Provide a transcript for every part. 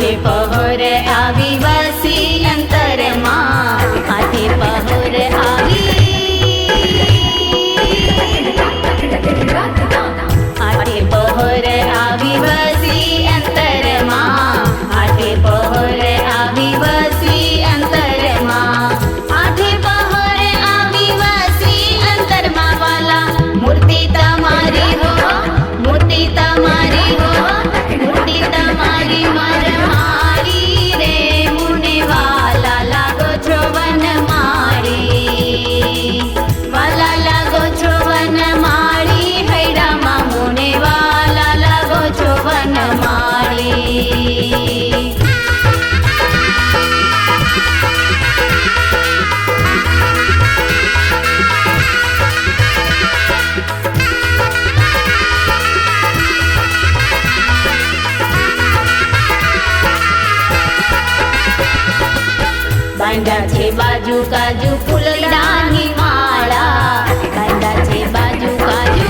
आठे पहर आवी वसी अंतरमा आठे पहर आवी आठे पहर आवी वसी अंतरमा आठे पहर आवी वसी अंतरमा आठे पहर आवी वसी अंतरमा वाला मूर्ति तमारी हो मूर्ति तमारी हो मूर्ति तमारी मरमारी रे मुने वाला लागो छो वन मारी वाला लागो छो वन मारी हैडामा मुने वाला लागो छो वन मारी बांधा छे बाजू काजू फूलडानी माळा बांधा छे बाजू काजू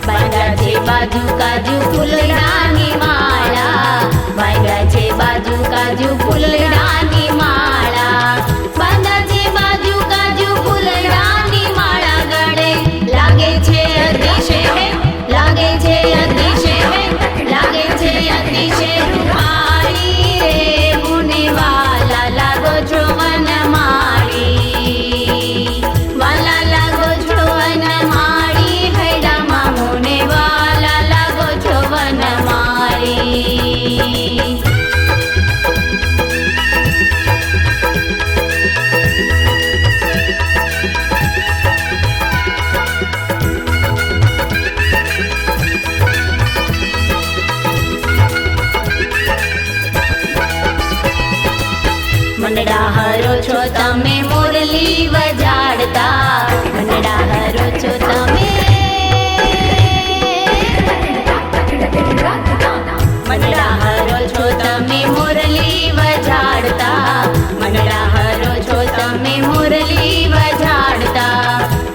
बांधा छे बाजू काजू फूलडानी माळा बांधा छे बाजू काजू फूलडानी माळा बांधा छे बाजू काजू फूलडानी माळा गळे लागे छे अतिशय लागे छे अतिशय लागे छे अतिशय रूपाळी रे मुने वाला लागो छो वन माळी वाला लागो छो वन माळी हैडामा मुने वाला लागो छो वन माळी मनडा हरो छो तमे मुरली वजाड़ता मनडा हरो छो तमे मनडा हरो छो तमे मुरली वजाड़ता मनडा हरो छो तमे मुरली वजाड़ता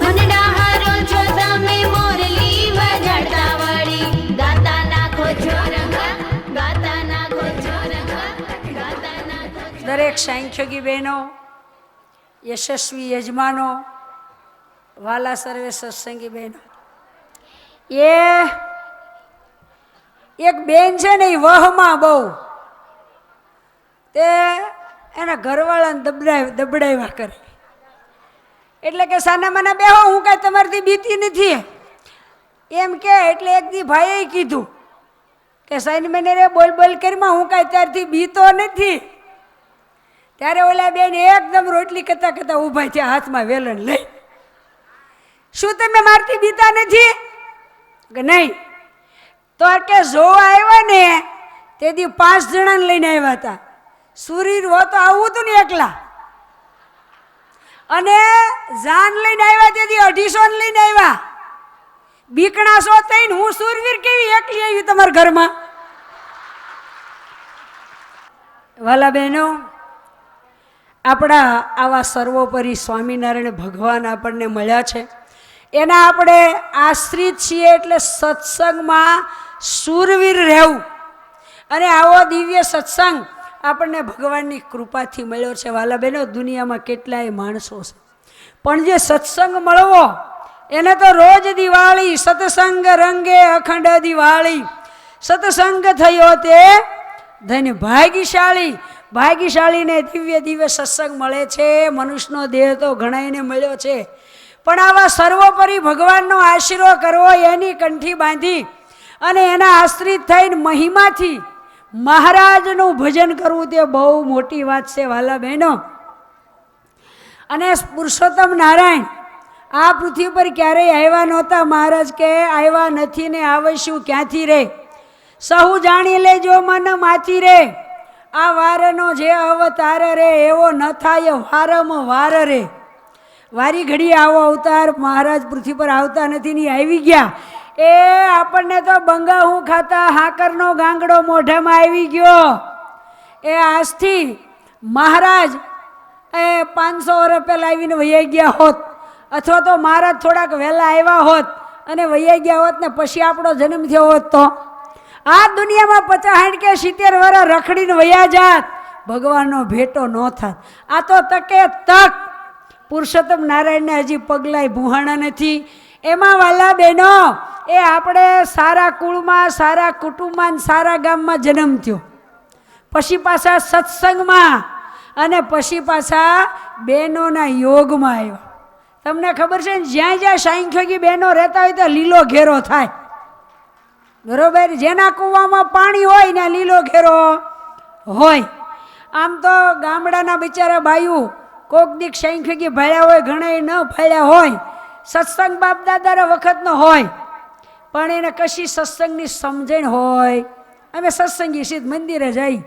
मनडा हरो छो तमे मुरली वजाड़ता वળી गाता नाखो छो रंग गाता नाखो छो रंग गाता नाखो દરેક સાંખ્યોગી બહેનો, યશસ્વી યજમાનો, વાલા સર્વે સત્સંગી બહેનો, એ એક બેન છે ને એ વહમાં બહુ તે એના ઘરવાળાને દબડાવ્યા કરે એટલે કે સાના માના બેહો હું કાંઈ તમારાથી બીતી નથી એમ કે એટલે એક દી ભાઈએ કીધું કે સાઈન મેને રે બોલ બોલ કરીમાં હું કાંઈ ત્યારથી બીતો નથી ત્યારે ઓલા બેન એકદમ રોટલી કરતા કરતા ઊભા થયા હાથમાં વેલણ લઈ શું તમે મારથી બીતા નથી કે નહીં તો કે જોવા આવ્યા ને તેથી 5 જણાને લઈને આવ્યા હતા સુરીર હો તો આવું હતું ને એકલા અને જાન લઈને આવ્યા તેથી 250 ને લઈને આવ્યા બીકણા સો થઈને હું સુરવીર કેવી એકલી આવી તમારા ઘરમાં વાલા બહેનો આપણા આવા સર્વોપરી સ્વામિનારાયણ ભગવાન આપણને મળ્યા છે એના આપણે આશ્રિત છીએ એટલે સત્સંગમાં શૂરવીર રહેવું અને આવો દિવ્ય સત્સંગ આપણને ભગવાનની કૃપાથી મળ્યો છે વાલા બહેનો દુનિયામાં કેટલાય માણસો છે પણ જે સત્સંગ મળવો એને તો રોજ દિવાળી સત્સંગ રંગે અખંડ દિવાળી સત્સંગ થયો તે ધન્ય ભાગ્યશાળી ભાગ્યશાળીને દિવ્ય દિવ્ય સત્સંગ મળે છે મનુષ્યનો દેહ તો ઘણાઈને મળ્યો છે પણ આવા સર્વોપરી ભગવાનનો આશરો કરવો એની કંઠી બાંધી અને એના આશ્રિત થઈને મહિમાથી મહારાજનું ભજન કરવું તે બહુ મોટી વાત છે વાલા બહેનો અને પુરુષોત્તમ નારાયણ આ પૃથ્વી પર ક્યારેય આવ્યા નહોતા મહારાજ કે આવ્યા નથી ને આવશું ક્યાંથી રે સહુ જાણી લેજો મન માથી રે આ વારનો જે અવતાર રે એવો ન થાય વારમ વાર રે વારી ઘડી આવો અવતાર મહારાજ પૃથ્વી પર આવતા નથી ની આવી ગયા એ આપણને તો બંગાહું ખાતા હાકરનો ગાંગડો મોઢામાં આવી ગયો એ આજથી મહારાજ એ 500 વર્ષ પહેલાં આવીને વહી ગયા હોત અથવા તો મહારાજ થોડાક વહેલા આવ્યા હોત અને વૈયા ગયા હોત ને પછી આપણો જન્મ થયો હોત તો આ દુનિયામાં 50 કે 70 વર્ષ રખડીને વયા જાત, ભગવાનનો ભેટો ન થાત. આ તો તકે તક પુરુષોત્તમ નારાયણને હજી પગલાય ભૂહાણા નથી. એમાં વાલા બહેનો, એ આપણે સારા કુળમાં, સારા કુટુંબમાં, સારા ગામમાં જન્મ થયો, પછી પાછા સત્સંગમાં અને પછી પાછા બહેનોના યોગમાં આવ્યા. તમને ખબર છે ને, જ્યાં જ્યાં સાંખ્યોગી બહેનો રહેતા હોય ત્યાં લીલો ઘેરો થાય, બરોબર? જેના કૂવામાં પાણી હોય ને લીલો ઘેરો હોય. આમ તો ગામડાના બિચારા બાયું કોક દીક સાંખ્યોગી ભાળ્યા હોય, ઘણા ન ભાળ્યા હોય, સત્સંગ બાપ દાદા વખતનો હોય, પણ એને કશી સત્સંગની સમજણ હોય. અમે સત્સંગી સીધ મંદિરે જઈ,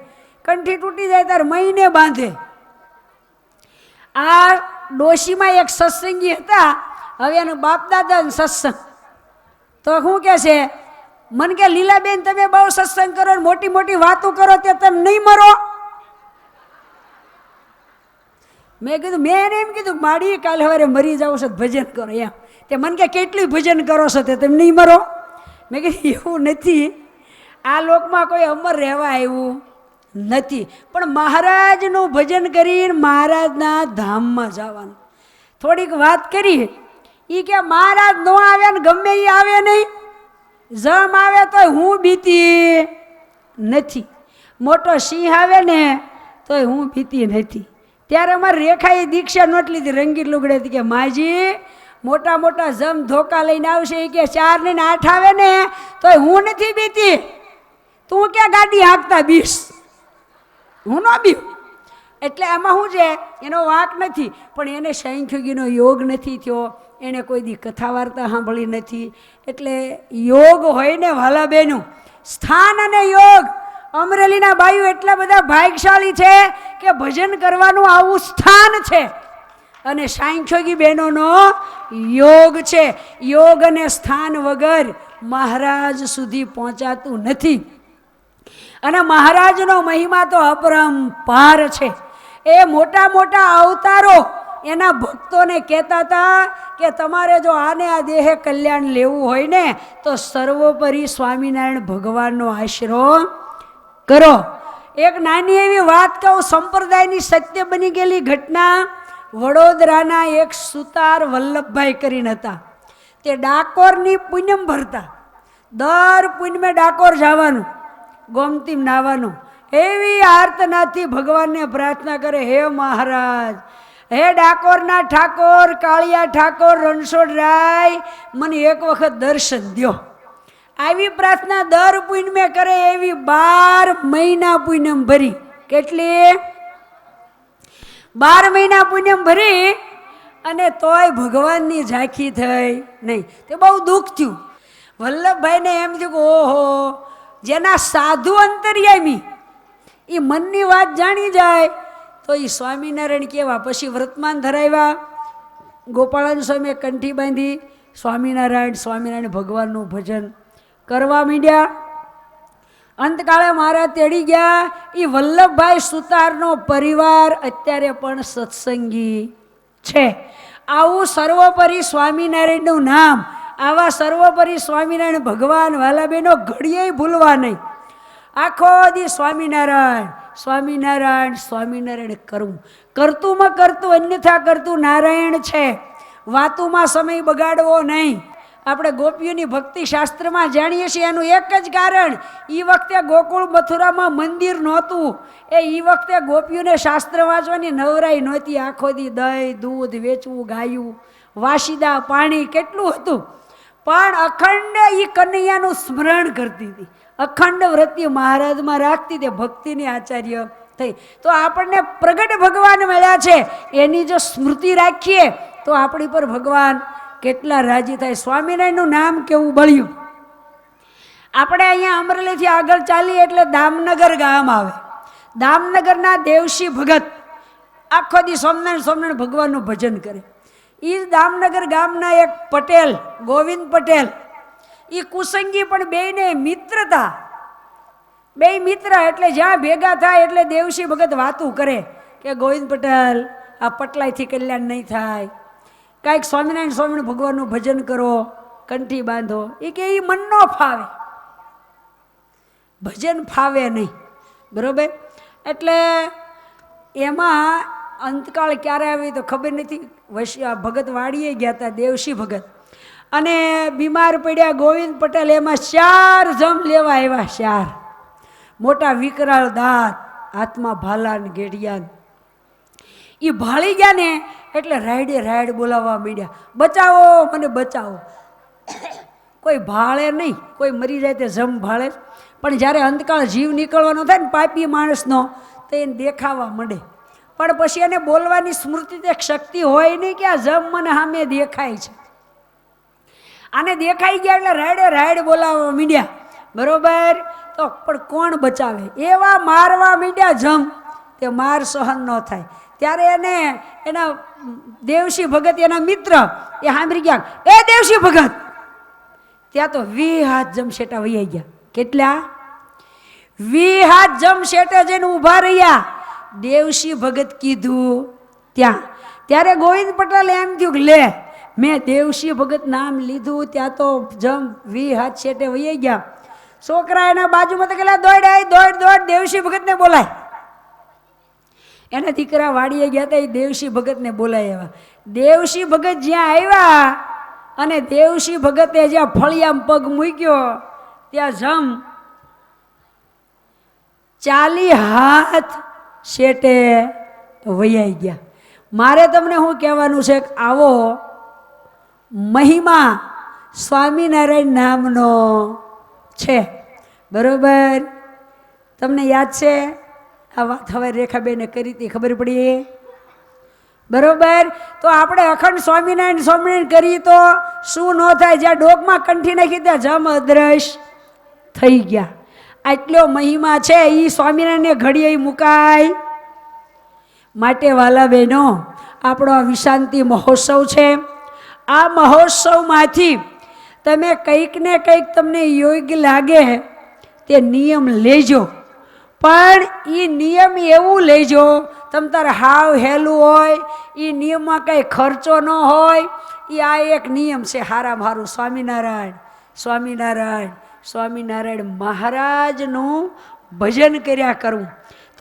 કંઠી તૂટી જાય ત્યારે મહિને બાંધે. આ ડોશીમાં એક સત્સંગી હતા, હવે એનું બાપ દાદા સત્સંગ તો શું કે છે, મન કે લીલાબેન તમે બહુ સત્સંગ કરો, મોટી મોટી વાતો કરો, તે તમે નહીં મરો. મેં કીધું, મેં એને એમ કીધું માડી કાલે સવારે મરી જાવ છો ભજન કરો એમ. તે મન કે કેટલું ભજન કરો છો તે તમે નહીં મરો. મેં કીધું એવું નથી, આ લોકમાં કોઈ અમર રહેવા આવ્યું નથી, પણ મહારાજનું ભજન કરીને મહારાજના ધામમાં જવાનું. થોડીક વાત કરી, એ કે મહારાજ ન આવે ને ગમે એ આવે નહીં, જમ આવે તો હું બીતી નથી, મોટો સિંહ આવે ને તોય હું બીતી નથી. ત્યારે અમારે રેખાએ દીક્ષા નોટ લીધી, રંગીત લુગડેથી કે માજી મોટા મોટા જમ ધોકા લઈને આવશે, એ કે 4 ને 8 આવે ને તોય હું નથી બીતી, તું ક્યાં ગાડી હાંકતા બીસ, હું ન બીવ. એટલે આમાં શું છે, એનો વાંક નથી, પણ એને સાંખ્યોગીનો યોગ નથી થયો, એણે કોઈ દી કથા વાર્તા સાંભળી નથી. એટલે યોગ હોય ને વાલા બેનું, સ્થાન અને યોગ, અમરેલીના બાયુ એટલા બધા ભાગ્યશાળી છે કે ભજન કરવાનું આવું સ્થાન છે, અને સાંખ્યોગી બહેનોનો યોગ છે. યોગ અને સ્થાન વગર મહારાજ સુધી પહોંચાતું નથી. અને મહારાજનો મહિમા તો અપરંપાર છે. એ મોટા મોટા અવતારો એના ભક્તોને કહેતા હતા કે તમારે જો આને આ દેહે કલ્યાણ લેવું હોય ને તો સર્વોપરી સ્વામિનારાયણ ભગવાનનો આશરો કરો. એક નાની એવી વાત કહું, સંપ્રદાયની સત્ય બની ગયેલી ઘટના. વડોદરાના એક સુતાર વલ્લભભાઈ કરીને હતા, તે ડાકોરની પૂનમ ભરતા. દર પૂનમે ડાકોર જવાનું, ગોમતીમ નાવાનું. એવી આર્તનાથી ભગવાનને પ્રાર્થના કરે, હે મહારાજ, હે ડાકોરના ઠાકોર, કાળિયા ઠાકોર, રણછોડરાય, મને એક વખત દર્શન દ્યો. આવી પ્રાર્થના દર પૂનમે કરે. એવી 12 મહિના પૂનમ ભરી. કેટલી? 12 મહિના પૂનમ ભરી, અને તોય ભગવાનની ઝાંખી થઈ નહીં. તે બહુ દુઃખ થયું વલ્લભભાઈને. એમ થયું કે ઓહો, જેના સાધુ અંતર્યામી એ મનની વાત જાણી જાય તો એ સ્વામિનારાયણ કેવા. પછી વર્તમાન ધરાવ્યા, ગોપાળન સ્વામીએ કંઠી બાંધી, સ્વામિનારાયણ સ્વામિનારાયણ ભગવાનનું ભજન કરવા માંડ્યા. અંતકાળે મારા તેડી ગયા. એ વલ્લભભાઈ સુતારનો પરિવાર અત્યારે પણ સત્સંગી છે. આવું સર્વોપરી સ્વામિનારાયણનું નામ, આવા સર્વોપરી સ્વામિનારાયણ ભગવાન વાલા બહેનો ઘડીએ ભૂલવા નહીં. આખો દી સ્વામિનારાયણ સ્વામિનારાયણ સ્વામિનારાયણ કરવું. કરતુંમાં કરતું, અન્યથા કરતું નારાયણ છે. વાતુમાં સમય બગાડવો નહીં. આપણે ગોપીઓની ભક્તિ શાસ્ત્રમાં જાણીએ છીએ એનું એક જ કારણ, એ વખતે ગોકુળ મથુરામાં મંદિર નહોતું. એ વખતે ગોપીઓને શાસ્ત્ર વાંચવાની નવરાઈ નહોતી. આખો દી દહીં દૂધ વેચવું, ગાયું, વાસીદા, પાણી કેટલું હતું, પણ અખંડ એ કનૈયાનું સ્મરણ કરતી હતી. અખંડ વ્રતિ મહારાજમાં રાખતી, તે ભક્તિની આચાર્ય થઈ. તો આપણને પ્રગટ ભગવાન મળ્યા છે, એની જો સ્મૃતિ રાખીએ તો આપણી પર ભગવાન કેટલા રાજી થાય. સ્વામિનારાયણનું નામ કેવું બળ્યું. આપણે અહીંયા અમરેલીથી આગળ ચાલીએ એટલે દામનગર ગામ આવે. દામનગરના દેવશી ભગત આખો દી સ્વામિનારાયણ સ્વામિનારાયણ ભગવાનનું ભજન કરે. એ દામનગર ગામના એક પટેલ, ગોવિંદ પટેલ, એ કુસંગી પણ બેયને મિત્રતા. બે મિત્ર એટલે જ્યાં ભેગા થાય એટલે દેવશી ભગત વાતું કરે કે ગોવિંદ પટેલ, આ પટલાઈથી કલ્યાણ નહીં થાય, કાંઈક સ્વામિનારાયણ સ્વામિનારાયણ ભગવાનનું ભજન કરો, કંઠી બાંધો, એ કે એ મન ન ફાવે, ભજન ફાવે નહીં, બરોબર. એટલે એમાં અંતકાળ ક્યારે આવી તો ખબર નથી. ભગત વાડીએ ગયા હતા, દેવશી ભગત, અને બીમાર પડ્યા ગોવિંદ પટેલ. એમાં 4 જમ લેવા આવ્યા, 4 મોટા વિકરાળ દાંત, હાથમાં ભાલા ને ઘેડિયા. એ ભાળી ગયા ને એટલે રાયડે રાયડ બોલાવવા માંડ્યા, બચાવો મને બચાવો. કોઈ ભાળે નહીં, કોઈ મરી જાય તે જમ ભાળે. પણ જ્યારે અંતકાળ જીવ નીકળવાનો થાય ને પાપી માણસનો, તો એને દેખાવા માંડે. પણ પછી એને બોલવાની સ્મૃતિ એક શક્તિ હોય નહીં કે આ જમ મને સામે દેખાય છે. આને દેખાઈ ગયા એટલે રાયડે રાયડ બોલાવવા માંડ્યા, બરોબર. તો પણ કોણ બચાવે? એવા મારવા માંડ્યા જમ, તે માર સહન ન થાય. ત્યારે એને એના દેવશી ભગત, એના મિત્ર, એ સાંભળી ગયા, એ દેવશી ભગત. ત્યાં તો 20 હાથ જમશેટા વૈયા ગયા. કેટલા? 20 હાથ જમશેટા જઈને ઊભા રહ્યા. દેવશી ભગત કીધું ત્યાં. ત્યારે ગોવિંદ પટેલ એમ થયું કે લે, મેં દેવશી ભગત નામ લીધું, ત્યાં તો જમ 20 હાથ શેટે વૈયા ગયા. છોકરા એના બાજુમાં તો કેટલા દોડ દોડ દેવશી ભગતને બોલાય. એના દીકરા વાડીએ ગયા હતા, એ દેવશી ભગતને બોલાવ્યા. દેવશી ભગત જ્યાં આવ્યા અને દેવશી ભગતે જ્યાં ફળિયામાં પગ મૂક્યો, ત્યાં જમ 40 હાથ શેટે વૈયાઈ ગયા. મારે તમને શું કહેવાનું છે કે આવો મહિમા સ્વામિનારાયણ નામનો છે, બરોબર. તમને યાદ છે આ વાત હવે રેખાબેને કરી હતી, ખબર પડી, બરોબર. તો આપણે અખંડ સ્વામિનારાયણ સ્વામિનારાયણ કરીએ તો શું ન થાય? જ્યાં ડોકમાં કંઠી નાખી ત્યાં જમ અદ્રશ્ય થઈ ગયા. આટલો મહિમા છે, એ સ્વામિનારાયણને ઘડીએ મુકાય. માટે વાલા બહેનો, આપણો આ વિશાંતિ મહોત્સવ છે. આ મહોત્સવમાંથી તમે કંઈક ને કંઈક તમને યોગ્ય લાગે તે નિયમ લેજો. પણ એ નિયમ એવું લેજો, તમ તારે હાવ હેલું હોય, એ નિયમમાં કંઈ ખર્ચો ન હોય. એ આ એક નિયમ છે, હારામાં હારું સ્વામિનારાયણ સ્વામિનારાયણ સ્વામિનારાયણ મહારાજનું ભજન કર્યા કરવું,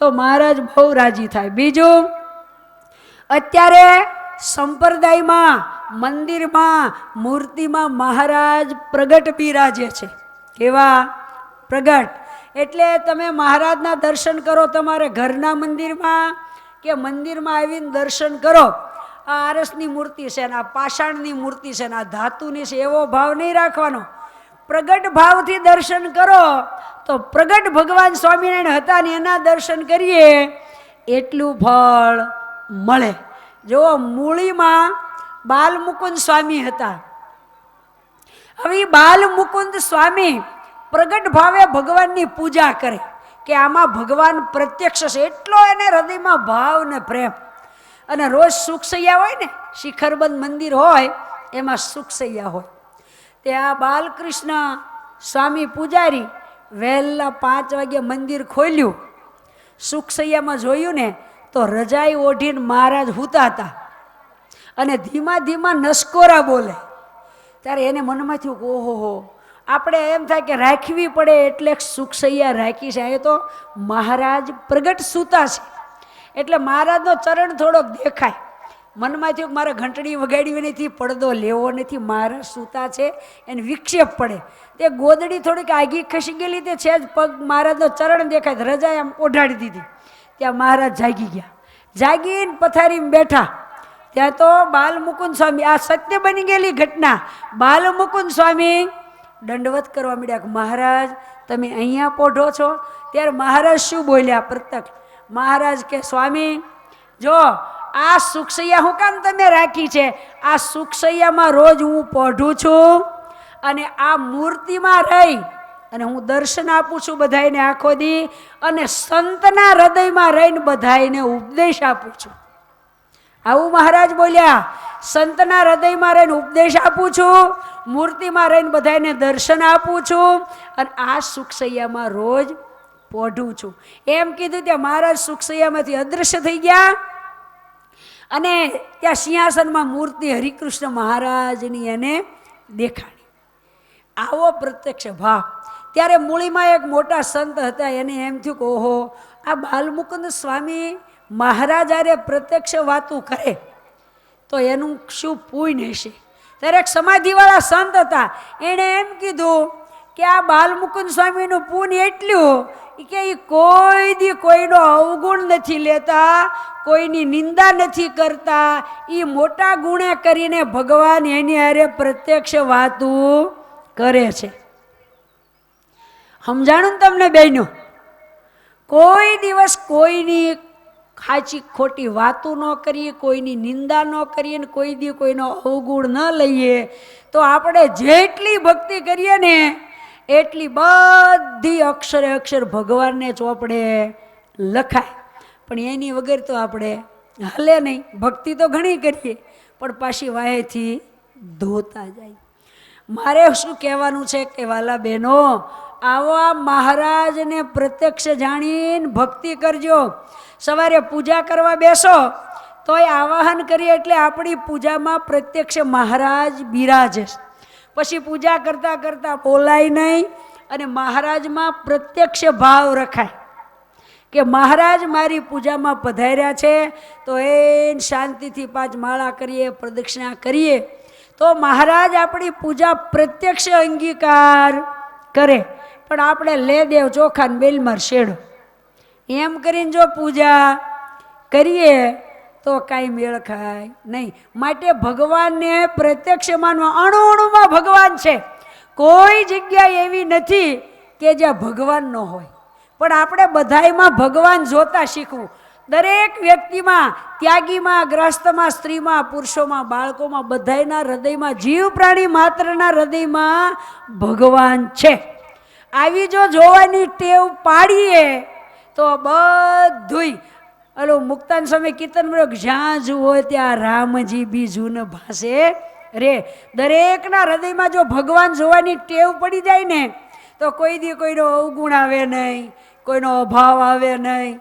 તો મહારાજ બહુ રાજી થાય. બીજું, અત્યારે સંપ્રદાયમાં, મંદિરમાં, મૂર્તિમાં મહારાજ પ્રગટ બિરાજે છે. કેવા? પ્રગટ. એટલે તમે મહારાજના દર્શન કરો તમારે ઘરના મંદિરમાં કે મંદિરમાં આવીને દર્શન કરો. આ આરસની મૂર્તિ છે ને આ પાષાણની મૂર્તિ છે ને આ ધાતુની છે, એવો ભાવ નહીં રાખવાનો. પ્રગટ ભાવથી દર્શન કરો તો પ્રગટ ભગવાન સ્વામિનારાયણ હતા ને એના દર્શન કરીએ એટલું ફળ મળે. જો મૂળીમાં બાલમુકુંદ સ્વામી હતા. હવે બાલમુકુંદ સ્વામી પ્રગટ ભાવે ભગવાનની પૂજા કરે કે આમાં ભગવાન પ્રત્યક્ષ છે, એટલો એને હૃદયમાં ભાવ ને પ્રેમ. અને રોજ સુખસૈયા હોય ને, શિખરબંધ મંદિર હોય એમાં સુખસૈયા હોય. તે આ બાલકૃષ્ણ સ્વામી પૂજારી વહેલા 5 વાગે મંદિર ખોલ્યું. સુખસૈયામાં જોયું ને તો રજાઈ ઓઢીને મહારાજ હૂતા હતા અને ધીમા ધીમા નસકોરા બોલે. ત્યારે એને મનમાં થયું કે ઓહો, આપણે એમ થાય કે રાખવી પડે એટલે સુખસૈયા રાખી છે. એ તો મહારાજ પ્રગટ સૂતા છે એટલે મહારાજનો ચરણ થોડોક દેખાય. મનમાં થયું કે મારે ઘંટડી વગાડવી નથી, પડદો લેવો નથી, મહારાજ સૂતા છે, એને વિક્ષેપ પડે. તે ગોદડી થોડીક આગી ખસી ગયેલી, તે છે જ પગ મહારાજનો ચરણ દેખાય, રજાએ આમ ઓઢાડી દીધી. ત્યાં મહારાજ જાગી ગયા. જાગીને પથારીમાં બેઠા. ત્યાં તો બાલમુકુંદ સ્વામી, આ સત્ય બની ગયેલી ઘટના, બાલમુકુંદ સ્વામી દંડવત કરવા માંડ્યા કે મહારાજ તમે અહીંયા પોઢો છો. ત્યારે મહારાજ શું બોલ્યા? પ્રત્યક્ષ મહારાજ કે સ્વામી જો આ સુખસૈયા હું કામ તમે રાખી છે? આ સુખસૈયામાં રોજ હું પોઢું છું અને આ મૂર્તિમાં રહી અને હું દર્શન આપું છું બધાને આખો દી, અને સંતના હૃદયમાં રહીને બધાને ઉપદેશ આપું છું. આવું મહારાજ બોલ્યા. સંતના હૃદયમાં રહીને ઉપદેશ આપું છું, મૂર્તિમાં રહીને બધાને દર્શન આપું છું, અને આ સુખસૈયામાં રોજ પોઢું છું. એમ કીધું ત્યાં મહારાજ સુખસૈયામાંથી અદૃશ્ય થઈ ગયા અને ત્યાં સિંહાસનમાં મૂર્તિ હરિકૃષ્ણ મહારાજની એને દેખાડી. આવો પ્રત્યક્ષ ભાવ. ત્યારે મૂળીમાં એક મોટા સંત હતા, એને એમ થયું કે ઓહો, આ બાલમુકુંદ સ્વામી મહારાજ આરે પ્રત્યક્ષ વાતું કરે તો એનું શું પુણ્ય હશે. ત્યારે એક સમાધિવાળા સંત હતા, એણે એમ કીધું કે આ બાલમુકુંદ સ્વામીનું પુણ્ય એટલું કે એ કોઈ દી કોઈનો અવગુણ નથી લેતા, કોઈની નિંદા નથી કરતા, એ મોટા ગુણે કરીને ભગવાન એની હારે પ્રત્યક્ષ વાતું કરે છે. સમજાણું ને તમને બેનો? કોઈ દિવસ કોઈની ખાચી ખોટી વાતું ન કરીએ, કોઈની નિંદા ન કરીએ, કોઈ દી કોઈનો અવગુણ ન લઈએ, તો આપણે જેટલી ભક્તિ કરીએ ને એટલી બધી અક્ષરે અક્ષર ભગવાનને ચોપડે લખાય. પણ એની વગર તો આપણે હાલે નહીં. ભક્તિ તો ઘણી કરીએ પણ પાછી વાહેથી ધોતા જાય. મારે શું કહેવાનું છે કે વાલા બહેનો, આવા મહારાજને પ્રત્યક્ષ જાણીને ભક્તિ કરજો. સવારે પૂજા કરવા બેસો તોય આવાહન કરીએ એટલે આપણી પૂજામાં પ્રત્યક્ષ મહારાજ બિરાજે. પછી પૂજા કરતાં કરતાં બોલાય નહીં અને મહારાજમાં પ્રત્યક્ષ ભાવ રખાય કે મહારાજ મારી પૂજામાં પધાર્યા છે, તો એ શાંતિથી 5 માળા કરીએ, પ્રદક્ષિણા કરીએ તો મહારાજ આપણી પૂજા પ્રત્યક્ષ અંગીકાર કરે. પણ આપણે લે દેવ ચોખા ને બેલમાર શેડો એમ કરીને જો પૂજા કરીએ તો કાંઈ મેળ ખાય નહીં. માટે ભગવાનને પ્રત્યક્ષ માનવા. અણુ અણુમાં ભગવાન છે. કોઈ જગ્યા એવી નથી કે જ્યાં ભગવાન ન હોય. પણ આપણે બધાયમાં ભગવાન જોતા શીખવું. દરેક વ્યક્તિમાં, ત્યાગીમાં, ગ્રસ્તમાં, સ્ત્રીમાં, પુરુષોમાં, બાળકોમાં, બધાયના હૃદયમાં, જીવ પ્રાણી માત્રના હૃદયમાં ભગવાન છે. આવી જો જોવાની ટેવ પાડીએ તો બધુંય હલો મુક્તાન સમય કીર્તન મળ્યો, જ્યાં જુ હોય ત્યાં રામજી બીજું ન ભાસે રે. દરેકના હૃદયમાં જો ભગવાન જોવાની ટેવ પડી જાય ને તો કોઈ દી કોઈનો અવગુણ આવે નહીં, કોઈનો અભાવ આવે નહીં,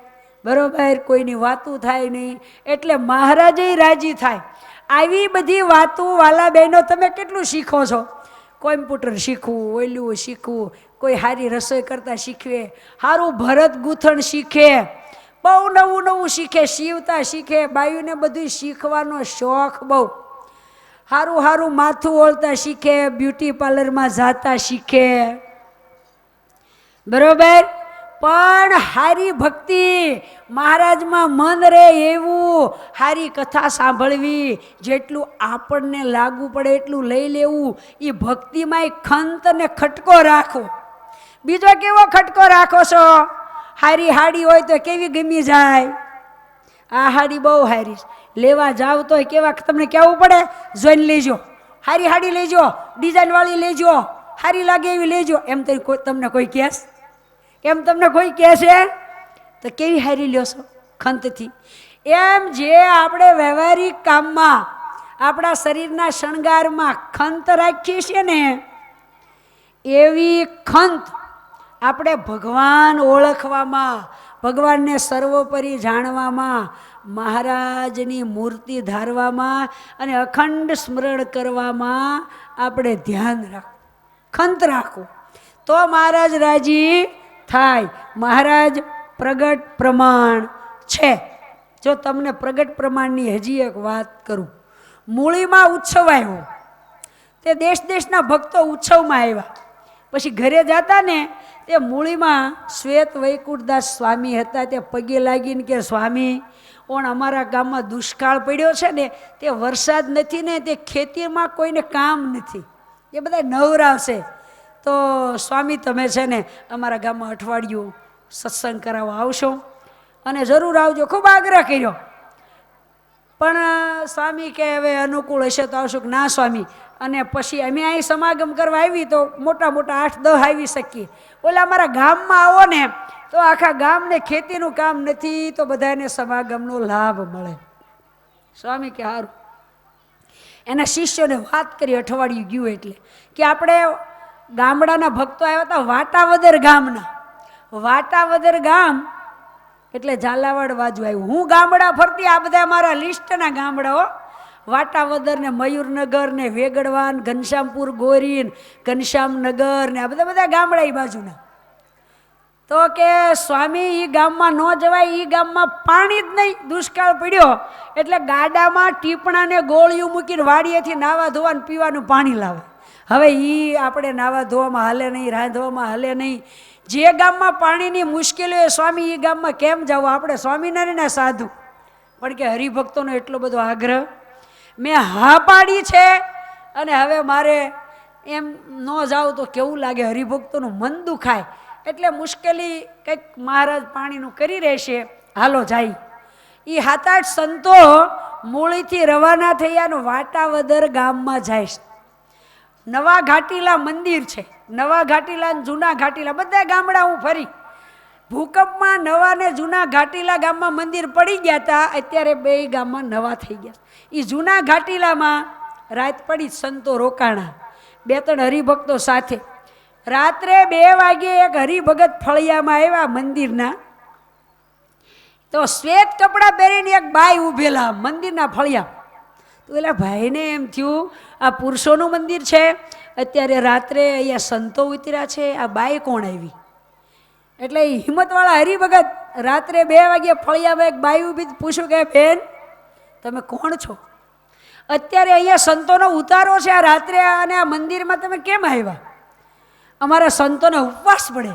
બરોબર, કોઈની વાતું થાય નહીં. એટલે મહારાજે રાજી થાય. આવી બધી વાતું વાલા બહેનો તમે કેટલું શીખો છો? કોમ્પ્યુટર શીખવું, ઓયલું શીખવું, કોઈ સારી રસોઈ કરતાં શીખવે, સારું ભરત ગૂંથણ શીખે, બહુ નવું નવું શીખે, સીવતા શીખે. બાયુને બધું શીખવાનો શોખ બહુ. સારું સારું માથું ઓળતા શીખે, બ્યુટી પાર્લરમાં જાતા શીખે, બરોબર. પણ હારી ભક્તિ મહારાજમાં મન રહે એવું હારી કથા સાંભળવી, જેટલું આપણને લાગુ પડે એટલું લઈ લેવું. એ ભક્તિમાં ખંત ને ખટકો રાખવો. બીજો કેવો ખટકો રાખો છો? હારી હાડી હોય તો કેવી ગમી જાય? આ હાડી બહુ હારી, લેવા જાવ તો કેવા તમને કહેવું પડે, જોઈને લેજો, હારી હાડી લેજો, ડિઝાઇનવાળી લેજો, હારી લાગે એવી લેજો. એમ તો તમને કોઈ કહે? એમ તમને કોઈ કહે છે? તો કેવી હારી લ્યો છો ખંતથી? એમ જે આપણે વ્યવહારિક કામમાં આપણા શરીરના શણગારમાં ખંત રાખીએ છીએ ને, એવી ખંત આપણે ભગવાન ઓળખવામાં, ભગવાનને સર્વોપરી જાણવામાં, મહારાજની મૂર્તિ ધારવામાં અને અખંડ સ્મરણ કરવામાં આપણે ધ્યાન રાખવું, ખંત રાખવું, તો મહારાજ રાજી થાય. મહારાજ પ્રગટ પ્રમાણ છે. જો તમને પ્રગટ પ્રમાણની હજી એક વાત કરું. મૂળીમાં ઉત્સવ આવ્યો, તે દેશ દેશના ભક્તો ઉત્સવમાં આવ્યા. પછી ઘરે જતા ને તે મૂળીમાં શ્વેત વૈકુંઠદાસ સ્વામી હતા. તે પગે લાગીને કે સ્વામી, ઓણ અમારા ગામમાં દુષ્કાળ પડ્યો છે ને, તે વરસાદ નથી ને, તે ખેતીમાં કોઈને કામ નથી, એ બધા નવરાવશે. તો સ્વામી તમે છે ને અમારા ગામમાં અઠવાડિયું સત્સંગ કરાવવા આવશો અને જરૂર આવજો. ખૂબ આગ્રહ કર્યો. પણ સ્વામી કે હવે અનુકૂળ હશે તો આવશું. કે ના સ્વામી. અને પછી અમે અહીં સમાગમ કરવા આવી તો મોટા મોટા 8-10 આવી શકીએ. ઓલા અમારા ગામમાં આવો ને તો આખા ગામને ખેતીનું કામ નથી, તો બધાને સમાગમનો લાભ મળે. સ્વામી કે સારું. એના શિષ્યોને વાત કરી, અઠવાડિયું ગયું એટલે કે આપણે ગામડાના ભક્તો આવ્યા હતા વાટાવદર ગામના. વાટાવદર ગામ એટલે ઝાલાવાડ બાજુ આવ્યું. હું ગામડા ફરતી, આ બધા મારા લિસ્ટના ગામડાઓ. વાટાવદર ને મયુરનગર ને વેગડવાન, ઘનશ્યામપુર ગોરીન, ઘનશ્યામનગર ને આ બધા ગામડા એ બાજુના. તો કે સ્વામી એ ગામમાં ન જવાય, એ ગામમાં પાણી જ નહીં, દુષ્કાળ પડ્યો એટલે ગાડામાં ટીપણા ને ગોળિયું મૂકીને વાડીએથી નાવા ધોવાનું પીવાનું પાણી લાવે. હવે એ આપણે નાવા ધોવામાં હાલે નહીં, રાંધવામાં હાલે નહીં. જે ગામમાં પાણીની મુશ્કેલીઓ હોય સ્વામી એ ગામમાં કેમ જવું? આપણે સ્વામિનારાયણના સાધુ પણ કે હરિભક્તોનો એટલો બધો આગ્રહ મેં હા પાડી છે અને હવે મારે એમ ન જાઉં તો કેવું લાગે, હરિભક્તોનું મન દુખાય. એટલે મુશ્કેલી કંઈક મહારાજ પાણીનું કરી રહેશે, હાલો જાય. એ 7-8 સંતો મૂળીથી રવાના થયા વાટાવદર ગામમાં જાય. નવા ઘાટીલા મંદિર છે, નવા ઘાટીલા જૂના ઘાટીલા બધા ગામડા હું ફરી. ભૂકંપમાં નવા ને જૂના ઘાટીલા ગામમાં મંદિર પડી ગયા હતા, અત્યારે 2 ગામમાં નવા થઈ ગયા. એ જૂના ઘાટીલામાં રાત પડી, સંતો રોકાણા 2-3 હરિભક્તો સાથે. રાત્રે 2 વાગ્યે એક હરિભગત ફળિયામાં આવ્યા મંદિરના. તો શ્વેત કપડાં પહેરીને એક બાઈ ઊભેલા મંદિરના ફળિયા. તો એલા ભાઈને એમ થયું આ પુરુષોનું મંદિર છે, અત્યારે રાત્રે અહીંયા સંતો ઉતર્યા છે, આ બાઈ કોણ આવી? એટલે એ હિંમતવાળા હરિભગત રાત્રે 2 વાગ્યે ફળિયામાં એક બાઈ ઊભી, પૂછ્યું કે બેન તમે કોણ છો? અત્યારે અહીંયા સંતોનો ઉતારો છે આ રાત્રે, અને આ મંદિરમાં તમે કેમ આવ્યા? અમારા સંતોને ઉપવાસ પડે,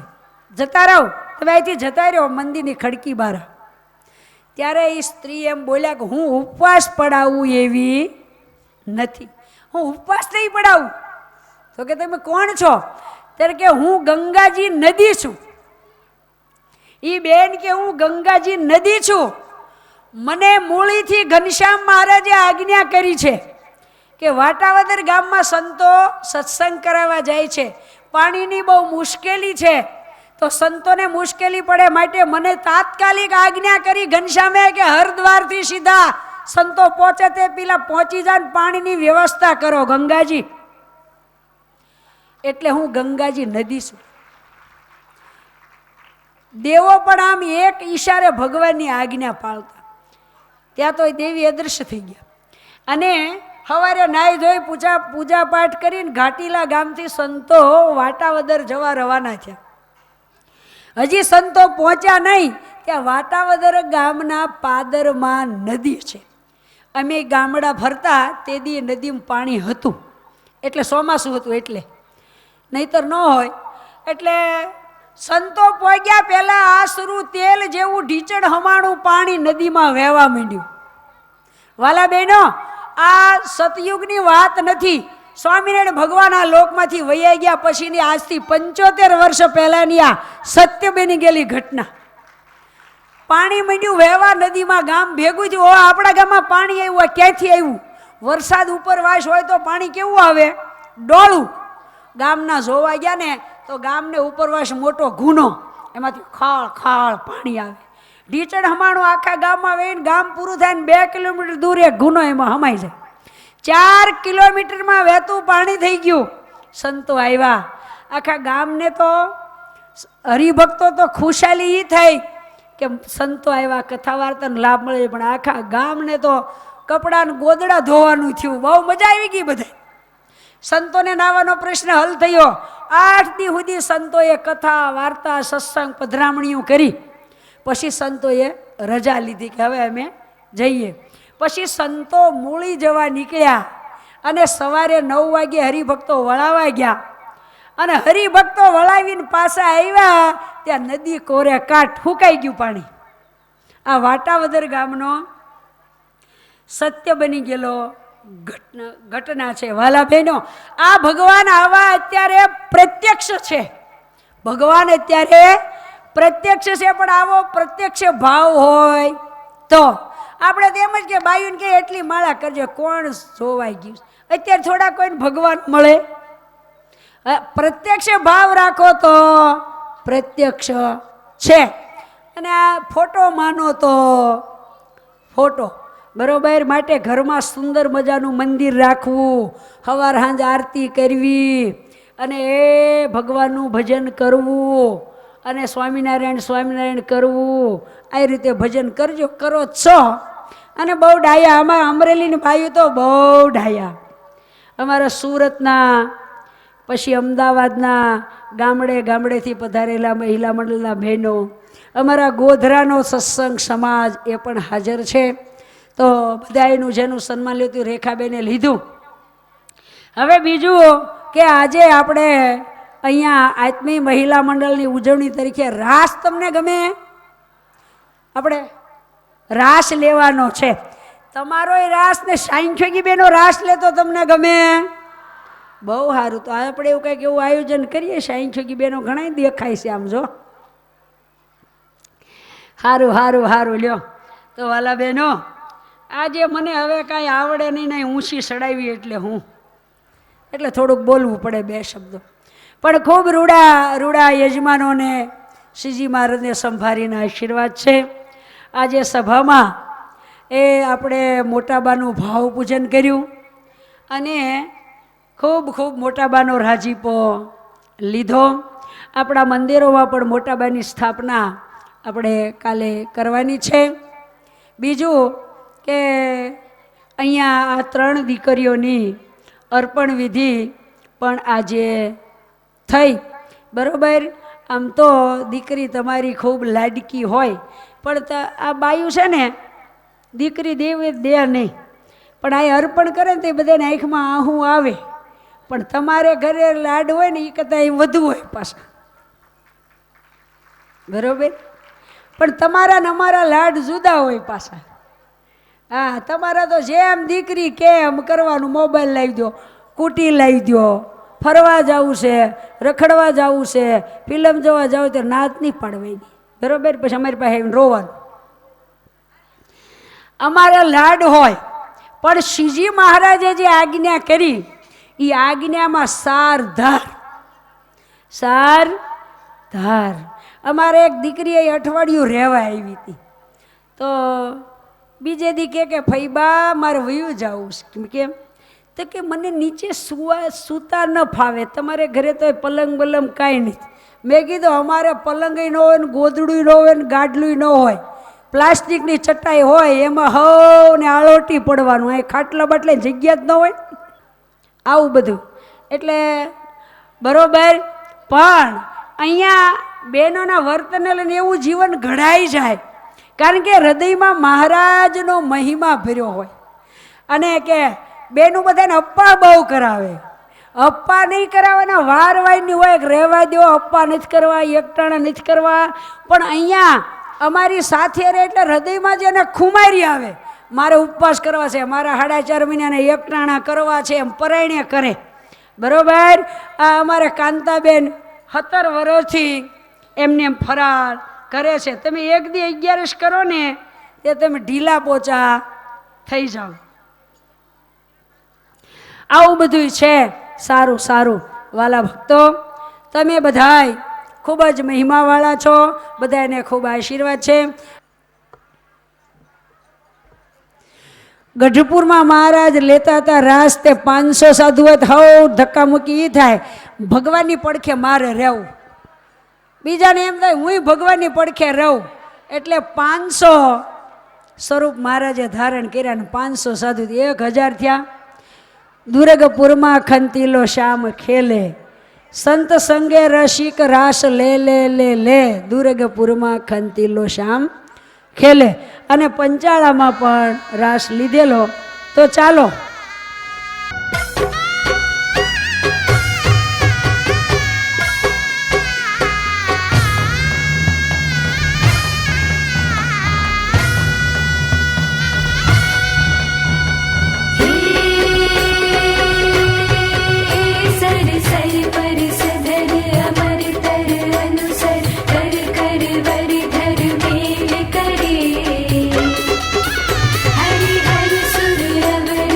જતા રહો તમે, અહીંથી જતા રહ્યો મંદિરની ખડકી બહાર. ત્યારે એ સ્ત્રી એમ બોલ્યા કે હું ઉપવાસ પડાવું એવી નથી, હું ઉપવાસ નહીં પડાવું. તો કે તમે કોણ છો? ત્યારે કે હું ગંગાજી નદી છું. એ બેન કે હું ગંગાજી નદી છું. મને મૂળીથી ઘનશ્યામ મહારાજે આજ્ઞા કરી છે કે વાટાવદર ગામમાં સંતો સત્સંગ કરાવવા જાય છે, પાણીની બહુ મુશ્કેલી છે, તો સંતોને મુશ્કેલી પડે માટે મને તાત્કાલિક આજ્ઞા કરી ઘનશ્યામે કે હરદ્વારથી સીધા સંતો પહોંચે તે પેલા પહોંચી જાય, પાણીની વ્યવસ્થા કરો ગંગાજી. એટલે હું ગંગાજી નદી છું. દેવો પણ આમ એક ઈશારે ભગવાનની આજ્ઞા પાળતા. ત્યાં તો દેવી અદૃશ્ય થઈ ગયા. અને સવારે નાહી ધોઈ પૂજા પાઠ કરીને ઘાટીલા ગામથી સંતો વાટાવદર જવા રવાના થયા. હજી સંતો પહોંચ્યા નહીં ત્યાં વાટાવદર ગામના પાદરમાં નદી છે. અમે ગામડા ફરતા તે દી નદીમાં પાણી હતું, એટલે ચોમાસું હતું એટલે, નહીતર ન હોય. એટલે સંતો પહોંચ્યા પહેલા આસરું તેલ જેવું ઢીચણ હમાણું પાણી નદીમાં વહેવા માંડ્યું. વાલા બહેનો, આ સતયુગની વાત નથી. સ્વામિનારાયણ ભગવાન આ લોકમાંથી વૈયા ગયા પછીની આજથી 75 વર્ષ પહેલાની આ સત્ય બની ગયેલી ઘટના. પાણી માંડ્યું વહેવા નદીમાં, ગામ ભેગું થયું. આપણા ગામમાં પાણી આવ્યું, ક્યાંથી આવ્યું? વરસાદ ઉપરવાસ હોય તો પાણી કેવું આવે? ડોળું. ગામના જોવા ગયા ને તો ગામને ઉપરવાસ મોટો ગુનો, એમાંથી ખાળ ખાળ પાણી આવે. ઢીચણ હમાણું આખા ગામમાં વહીને ગામ પૂરું થાય ને 2 કિલોમીટર દૂર એક ગુનો એમાં હમાઈ જાય. 4 કિલોમીટરમાં વહેતું પાણી થઈ ગયું. સંતો આવ્યા, આખા ગામને તો હરિભક્તો તો ખુશાલી એ થઈ કે સંતો આવ્યા, કથા વાર્તાનો લાભ મળે, પણ આખા ગામને તો કપડાને ગોદડા ધોવાનું થયું. બહુ મજા આવી ગઈ બધા. સંતોને નાવાનો પ્રશ્ન હલ થયો. 8 દી સુધી સંતોએ કથા વાર્તા સત્સંગ પધરામણીઓ કરી. પછી સંતોએ રજા લીધી કે હવે અમે જઈએ. પછી સંતો મૂળી જવા નીકળ્યા અને સવારે 9 વાગે હરિભક્તો વળાવા ગયા. અને હરિભક્તો વળાવીને પાછા આવ્યા ત્યાં નદી કોરે કાંઠ ફૂંકાઈ ગયું પાણી. આ વાટાવદર ગામનો સત્ય બની ગયેલો ઘટના છે. વાલા બહેનો, આ ભગવાન આવા અત્યારે પ્રત્યક્ષ છે. ભગવાન અત્યારે પ્રત્યક્ષ છે, પણ આવો પ્રત્યક્ષ ભાવ હોય તો આપણે તેમ જ કે બાયુને કે એટલી માળા કરજો, કોણ જોવાઈ ગયું? અત્યારે થોડા કોઈને ભગવાન મળે? પ્રત્યક્ષ ભાવ રાખો તો પ્રત્યક્ષ છે. અને આ ફોટો માનો તો ફોટો બરોબર. માટે ઘરમાં સુંદર મજાનું મંદિર રાખવું, સવાર સાંજ આરતી કરવી અને એ ભગવાનનું ભજન કરવું અને સ્વામિનારાયણ સ્વામિનારાયણ કરવું. આ રીતે ભજન કરજો, કરો છો અને બહુ ડાયા. અમારા અમરેલીની બાયું તો બહુ ડાયા. અમારા સુરતના, પછી અમદાવાદના ગામડે ગામડેથી પધારેલા મહિલા મંડળના બહેનો, અમારા ગોધરાનો સત્સંગ સમાજ એ પણ હાજર છે. તો બધાનું જેનું સન્માન લેતું રેખાબેને લીધું. હવે બીજું કે આજે આપણે અહીંયા આત્મીય મહિલા મંડળની ઉજવણી તરીકે રાસ તમને ગમે? આપણે રાસ લેવાનો છે. તમારોય રાસ ને સાંખ્યોગી બેનો રાસ લેતો તમને ગમે? બહુ સારું. તો આપણે એવું કંઈક એવું આયોજન કરીએ. સાંખ્યોગી બેનો ઘણા દેખાય છે આમ જો. સારું સારું સારું લ્યો. તો વાલા બહેનો, આજે મને હવે કાંઈ આવડે નહીં, ઊંચી સડાવી એટલે થોડુંક બોલવું પડે બે શબ્દો. પણ ખૂબ રૂડા યજમાનોને શ્રીજી મહારાજને સંભાળીને આશીર્વાદ છે. આજે સભામાં એ આપણે મોટાબાનું ભાવ પૂજન કર્યું અને ખૂબ મોટાબાનો રાજીપો લીધો. આપણા મંદિરોમાં પણ મોટાબાની સ્થાપના આપણે કાલે કરવાની છે. બીજું કે અહીંયા આ 3 દીકરીઓની અર્પણ વિધિ પણ આજે થઈ. બરાબર. આમ તો દીકરી તમારી ખૂબ લાડકી હોય, પણ આ બાયું છે ને, દીકરી દેવે દે નહીં, પણ આ અર્પણ કરે ને તે બધાને આંખમાં આહું આવે. પણ તમારે ઘરે લાડ હોય ને એ કરતાં એ વધુ હોય પાછા. બરાબર. પણ તમારા ને અમારા લાડ જુદા હોય પાછા. હા, તમારા તો જેમ દીકરી કેમ કરવાનું, મોબાઈલ લાવી દો, કુટી લાવી દો, ફરવા જવું છે, રખડવા જવું છે, ફિલ્મ જોવા જવું તો નાત નહીં પાડવાની. બરાબર. પછી અમારી પાસે રોવાનું. અમારા લાડ હોય, પણ શ્રીજી મહારાજે જે આજ્ઞા કરી એ આજ્ઞામાં સાર ધાર. અમારે એક દીકરી અઠવાડિયું રહેવા આવી હતી. તો બીજે દી કે ફઈબા મારે વયું જવું છે. કેમ? તો કે મને નીચે સૂતા ન ફાવે, તમારે ઘરે તો પલંગ બલંગ કાંઈ નહીં. મેં કીધું અમારે પલંગય ન હોય ને ગોદડું ન હોય ને ગાડલું ન હોય, પ્લાસ્ટિકની ચટાઈ હોય, એમાં હવ ને આળોટી પડવાનું. અહીં ખાટલા બાટલા જગ્યા જ ન હોય. આવું બધું એટલે બરોબર. પણ અહીંયા બહેનોના વર્તનને લઈને એવું જીવન ઘડાઈ જાય, કારણ કે હૃદયમાં મહારાજનો મહિમા ભર્યો હોય. અને કે બેનું બધાને અપ્પા બહુ કરાવે. અપ્પા નહીં કરાવવાના, વારવાયની હોય કે રહેવા દો, અપ્પા નથી કરવા, એકટાણા નથી કરવા. પણ અહીંયા અમારી સાથે રહે એટલે હૃદયમાં જ એને ખુમારી આવે. મારે ઉપવાસ કરવા છે, મારા 4.5 મહિનાને એકટાણા કરવા છે, એમ પરાયણે કરે. બરોબર. આ અમારે કાંતાબેન 17 વર્ષથી એમને એમ ફરાર કરે છે. તમે એક દી 11 કરો ને તે તમે ઢીલા પોચા થઈ જાઓ. આવું બધું છે. સારું વાલા ભક્તો, તમે બધાય ખૂબ જ મહિમાવાળા છો. બધાને ખૂબ આશીર્વાદ છે. ગઢપુરમાં મહારાજ લેતા હતા રાસ, તે 500 સાધુ હવ ધક્કામુક્કી થાય. ભગવાનની પડખે મારે રહેવું. બીજાને એમ થાય હું ભગવાનની પડખે રહું. એટલે 500 સ્વરૂપ મહારાજે ધારણ કર્યા ને 500 સાધુ 1000 થયા. દુર્ગપુરમાં ખંતીલો શ્યામ ખેલે, સંત સંગે રસિક રાસ લે. દુર્ગપુરમાં ખંતીલો શ્યામ ખેલે. અને પંચાળામાં પણ રાસ લીધેલો. તો ચાલો हरि हर सुर अवर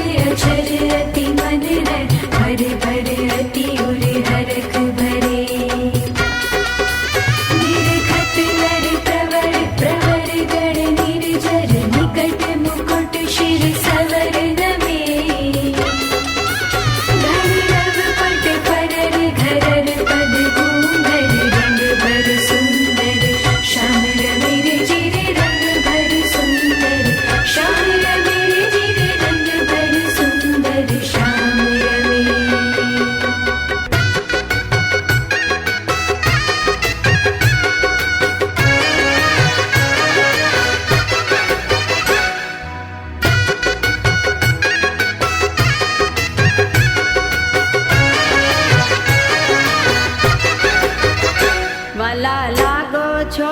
વાલા લાગો છો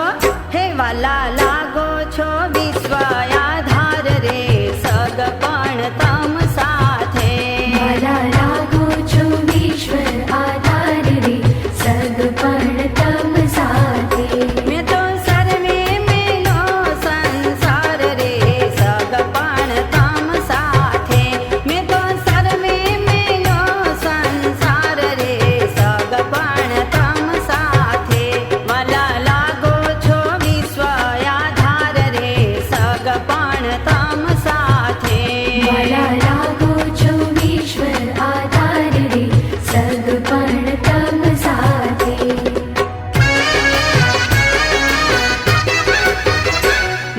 હે વાલા લાગો છો વિશ્વ આધાર રે સગપણ તમ સાથે વાલા લાગો છો વિશ્વ આધાર રે સગપણ તમ સાથે મેં તો સર્વે મેલો સંસાર રે સગપણ તમ સાથે મેં તો સર્વે મેલો સંસાર રે સગપણ તમ સાથે વાલા લાગો છો વિશ્વ આધાર રે સગપણ તમ સાથે વાલા લાગો છો વિશ્વ આધાર રે સગપણ તમ સાથે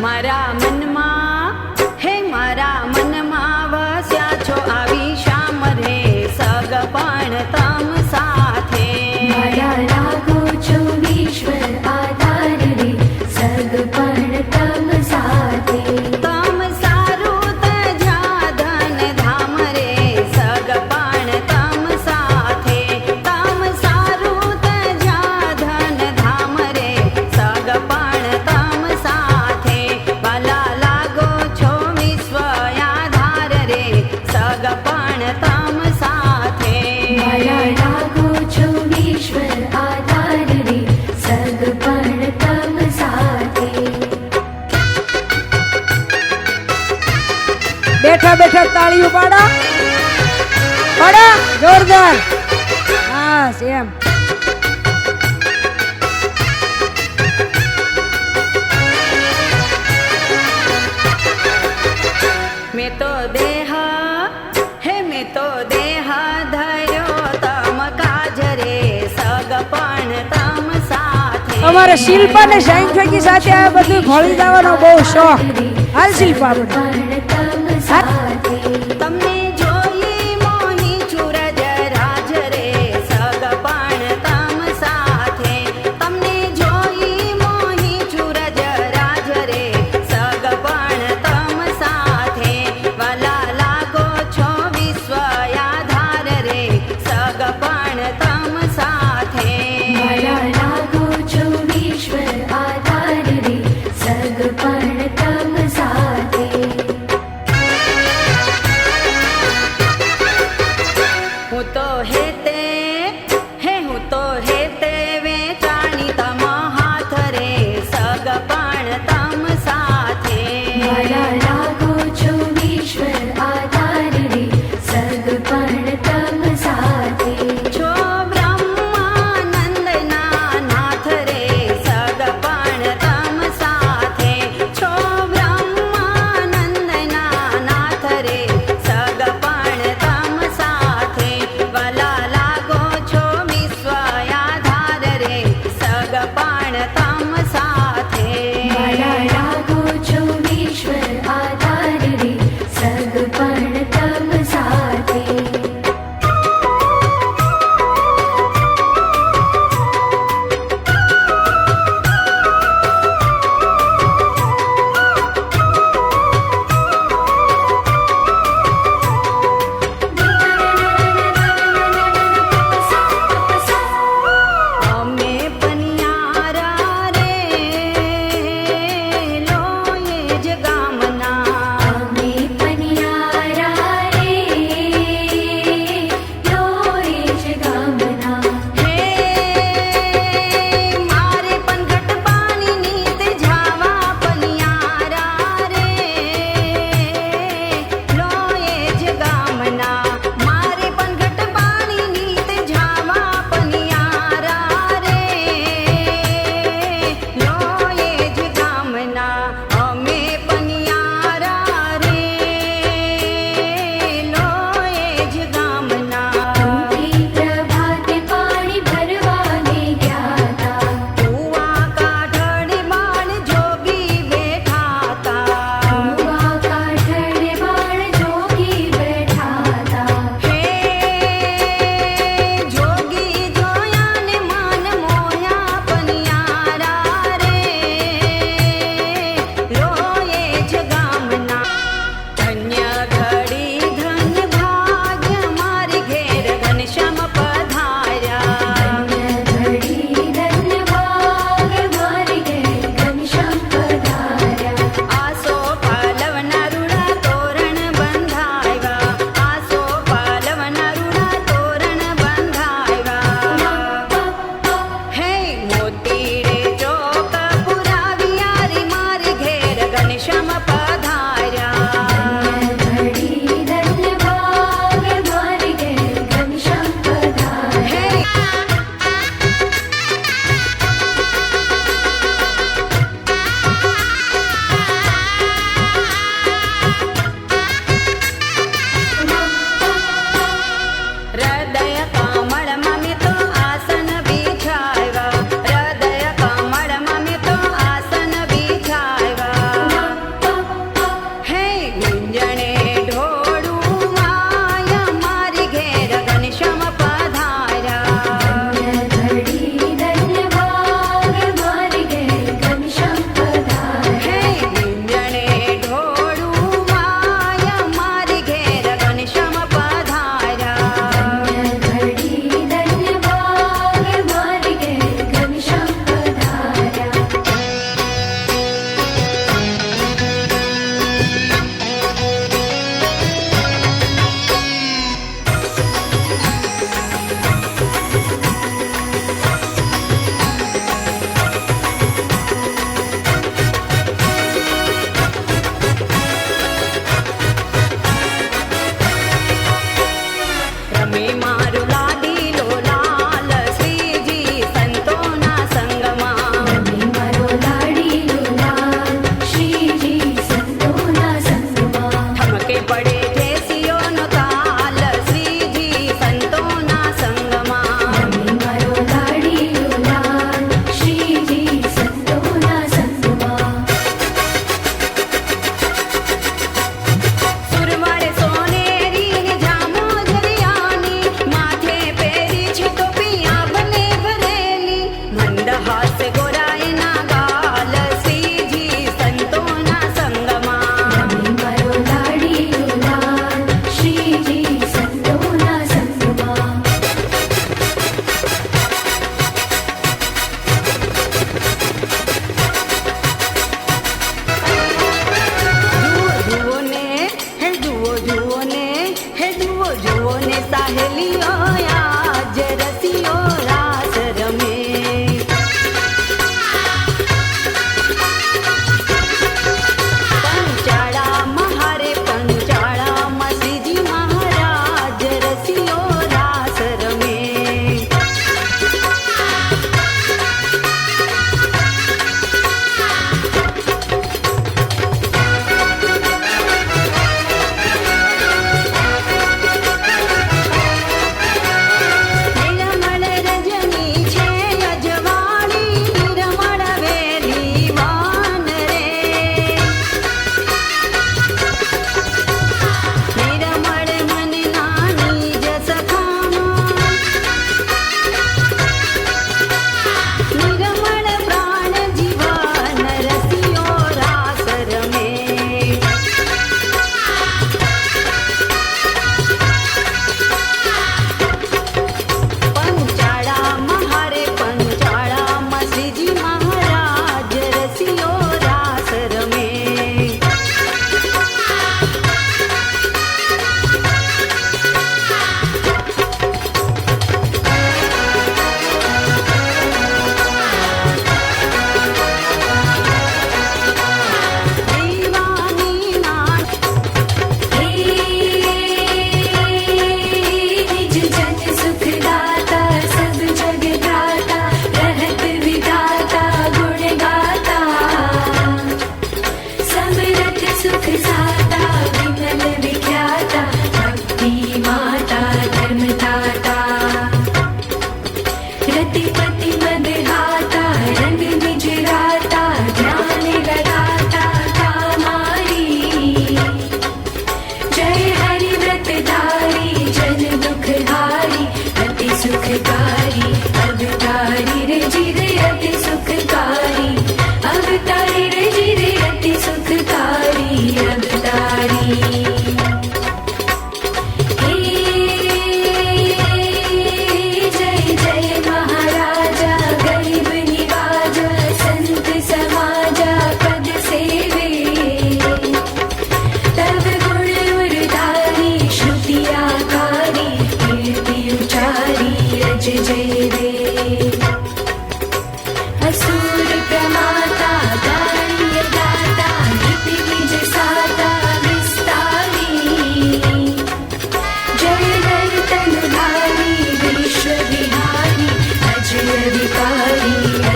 મારા મનમાં હે મારા મનમાં વસ્યા છો આવી શ્યામ રે સગપણ તમ સાથે વાલા લાગો છો વિશ્વ આધાર રે સગપણ તમ સાથે તમ સારું તજા ધન ધામ રે સગપણ તમ સાથે તમ સારું તજા ધન ધામ રે સગપણ તમ સાથે વાલા લાગો છો વિશ્વ આધાર રે સગપણ તમ સાથે વાલા લાગો છો વિશ્વ આધાર રે સગપણ તમ સાથે બેઠા બેઠા તાળીઓ પાડો પાડો જોરદાર હા એમ મેં તો દેહ હે મેં તો દેહ ધર્યો તમ કાજ રે સગપણ તમ સાથે અમારે શિલ્પા ને સાયન્ટિફિક સાથે આ બધું ભળી જવાનો બહુ શોખ હાલ શિલ્પા આપણે તમ સાથે તમને જોઈ મોહી છુરજ રાજ રે સગપણ તમ સાથે તમને જોઈ મોહી છુરજ રાજ રે સગપણ તમ સાથે વાલા લાગો છો વિશ્વ આધાર રે સગપણ તમ સાથે વાલા લાગો છો વિશ્વ આધાર રે સગપણ તમ સાથે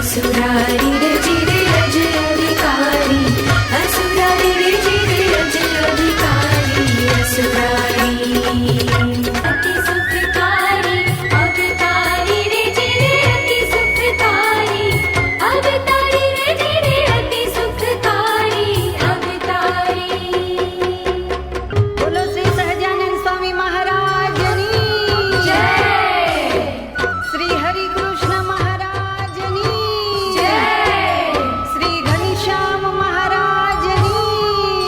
असुरारी रे जिरे अज अधिकारी असुरारी रे जिरे अज अधिकारी असुरारी अति सुखकारी अवतारी रे जिरे अति सुखकारी अवतारी रे जिरे अति सुखकारी अवतारी બોલો શ્રી સહજાનંદ સ્વામી મહારાજની जय શ્રી હરિકૃષ્ણ મહારાજની जय શ્રી ઘનશ્યામ મહારાજની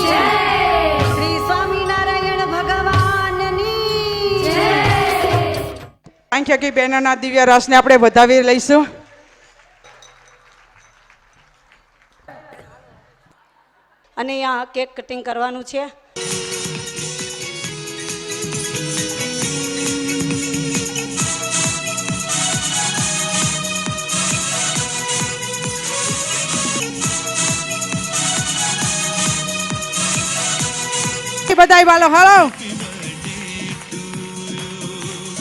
जय શ્રી સ્વામિનારાયણ ભગવાનની जय સાંખ્યકી બહેનોના દિવ્ય રસને આપણે વધાવી લઈશું. અને અહીંયા કેક કટિંગ કરવાનું છે. બધાય વાલો હાલો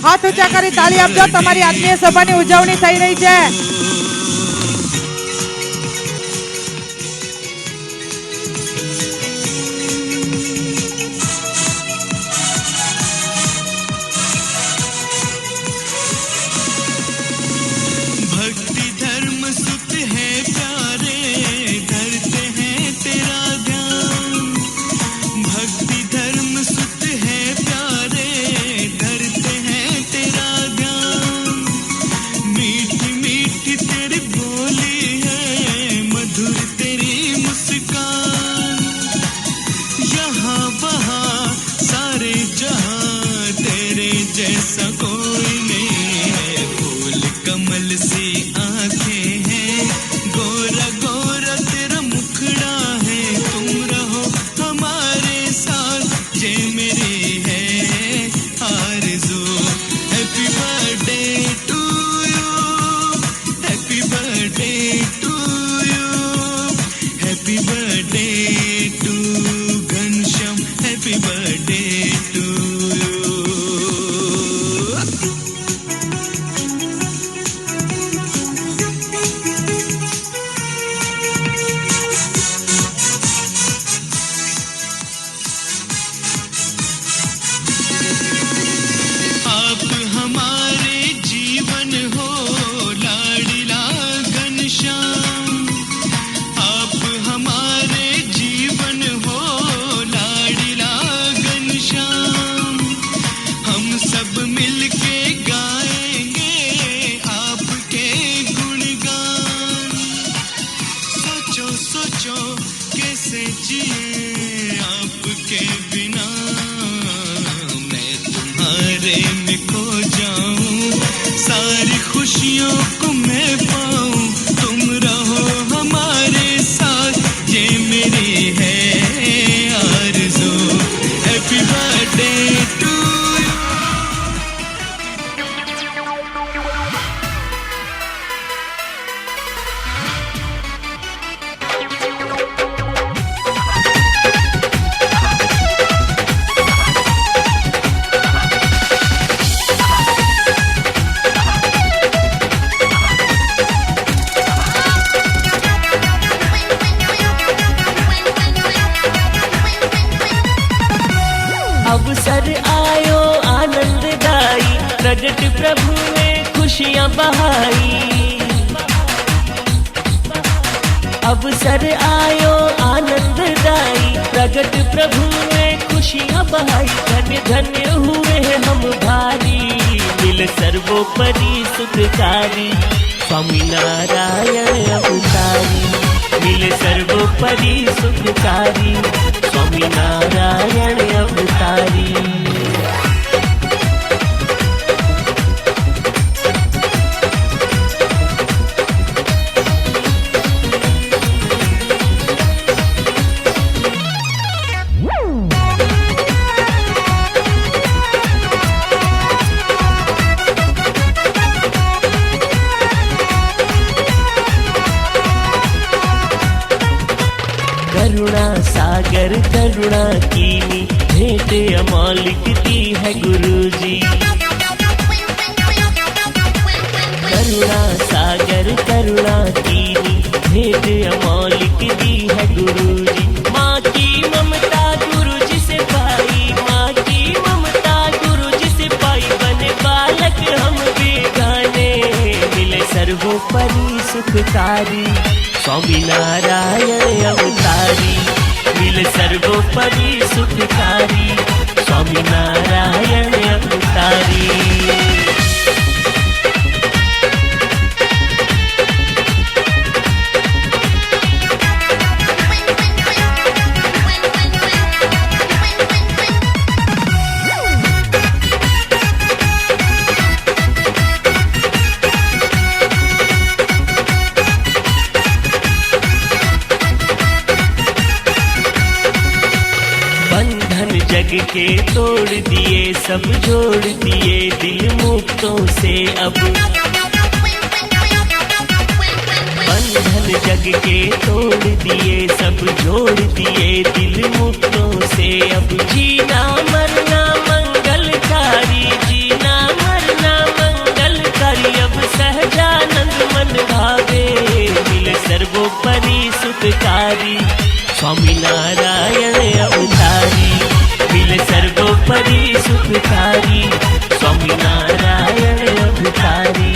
હાથ ઊંચા કરી તાળી આપજો. તમારી આત્મીય સભાની ઉજવણી થઈ રહી છે. भक्ति धर्म सुत है प्यारे धरते हैं तेरा ध्यान भक्ति धर्म सुत है प्यारे धरते हैं तेरा ध्यान मीठी मीठी तेरी बोली है मधुर तेरी मुस्कान यहाँ वहाँ सारे जहाँ तेरे जैसा कोई नहीं है फूल कमल सी आंखें हैं गोरा गोरा तेरा मुखड़ा है तुम रहो हमारे साथ ये मेरी है आरज़ू happy birthday to you happy birthday to you happy birthday to Ghanshyam happy birthday to you आप हमारे जीवन हो लाडला घनश्याम आप हमारे जीवन हो लाडला घनश्याम हम सब मिलके गाएंगे आपके गुणगान सोचो सोचो कैसे जिए आपके बिना मैं तुम्हारे में खो जाऊं सारी खुशियों को मैं पाऊं तुम रहो हमारे साथ ये मेरी है आरज़ू हैप्पी बर्थडे टू यू अवसर आयो आनंददाई प्रगट प्रभु ने खुशियां बहाई अवसर आयो आनंददाई प्रगट प्रभु ने खुशियां बहाई धन्य धन्य हुए हम भारी मिल सर्वोपरि सुखकारी स्वामी नारायण अवतारी मिल सर्वोपरि सुखकारी स्वामी नारायण अवतारी करुणा सागर करुणा कीनी भेंट अमौलिक दी है गुरुजी करुणा सागर करुणा कीनी भेंट अमौलिक दी है गुरुजी। माँ की ममता गुरुजी से पाई, माँ की ममता गुरुजी से पाई, बने बालक हम बेगाने, मिले सर्वोपरि सुखकारी स्वामी नारायण अवतारी, मिले सर्वोपरि सुखकारी स्वामी नारायण अवतारी। जग के तोड़ दिए सब जोड़ दिए दिल मुक्तों से अब, बंधन जग के तोड़ दिए सब जोड़ दिए दिल मुक्तों से अब। जीना मरना मंगलकारी, जीना मरना मंगलकारी, अब सहजानंद मन भावे, मिले सर्वोपरि सुखकारी स्वामी नारायण अवतारी, मिले सर्वोपरि सुखकारी स्वामी नारायण अवतारी।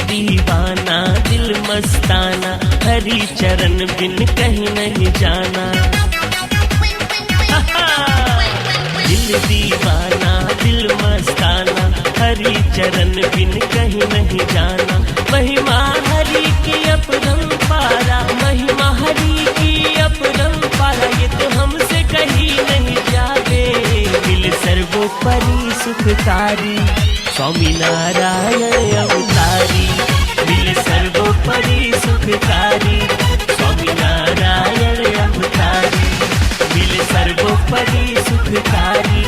दीवाना दिल मस्ताना हरि चरण बिन कहीं नहीं जाना, दिल दीवाना दिल मस्ताना हरि चरण बिन कहीं नहीं जाना। महिमा हरि की अपरंपारा, महिमा हरि की अपरंपारा, ये तो हमसे कहीं नहीं जावे, मिले सर्वोपरि सुखकारी स्वामी नारायण अवतारी, मिले सर्वोपरि सुखकारी स्वामी नारायण अवतारी, मिले सर्वोपरि सुखकारी